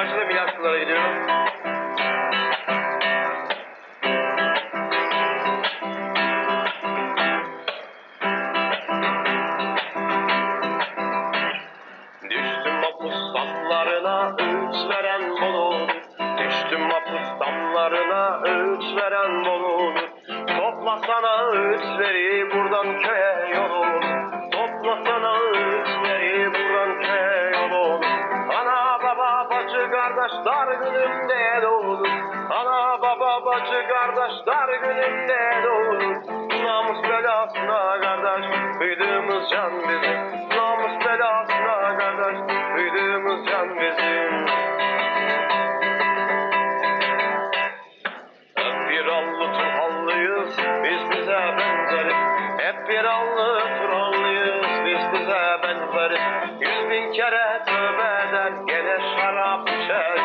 karşıda Milaslılara gidiyorum. Düştüm mapus damlarına öğüt veren boludur. Düştüm mapus damlarına öğüt veren boludur. Toplasana öğütleri buradan köye yol olur. Toplasana öğütleri buradan köye yol olur. Ana baba bacı kardeş dar günümde doğulur. Ana baba bacı kardeş dar günümde doğulur. Namus belasına kardeş kıydığımız can bizim. Namus belasına kardeş kıydığımız can bizim. Hep bir allı turhallıyız biz bize benzeriz. Hep bir allı turhallıyız biz bize benzeriz. 100.000 kere tövbe eder gene şarap içer.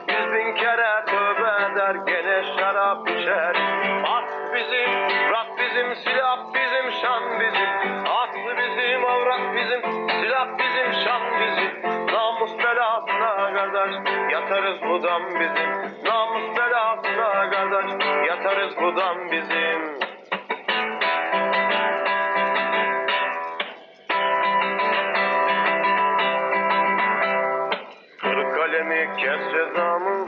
100.000 kere tövbe eder gene şarap içer. At bizim, bırak bizim, silah bizim, şan bizim. Atlı bizim, avrat bizim, silah bizim, şan bizim. Namus belasına kardeş yatarız budan bizim. Namus belasına kardeş yatarız budan bizim. Kır kalemi kes cezamı.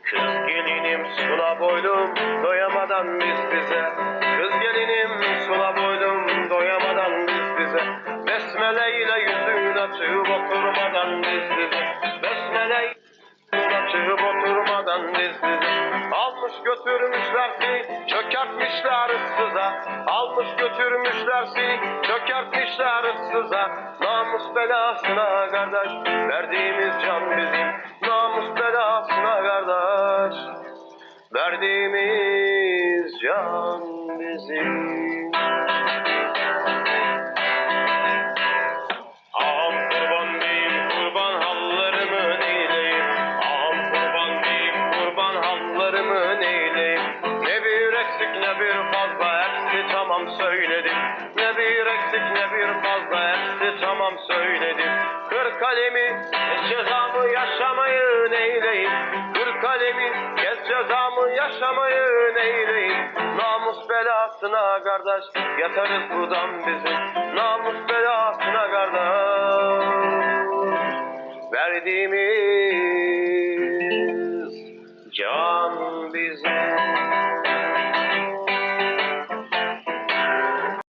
Kız gelinim sula boylum doyamadan biz bize. Kız gelinim sula boylum doyamadan biz bize. Besmeleyle yüzün açıp oturmadan biz bize. Besmeleyle açıp oturmadan biz bize. Almış götürmüşler seni çökertmişler ıssıza. Almış götürmüşler seni çökertmişler ıssıza. Namus belasına kardeş verdiğimiz can bizim. Namus belasına kardeş verdiğimiz can bizim. Ağam kurban diyeyim kurban hallarımı neyleyim. Ağam kurban diyeyim kurban hallarımı neyleyim. Ne bir eksik ne bir fazla hepsi tamam söyledim. Ne bir eksik ne bir fazla hepsi tamam söyledim. Kır kalemi kes cezamı yaşamayı neyleyim. Kır kalemi kes cezamı yaşamayı neyleyim. Namus belasına kardeş yatarız buradan bizim. Namus belasına kardeş verdiğimiz can bizim.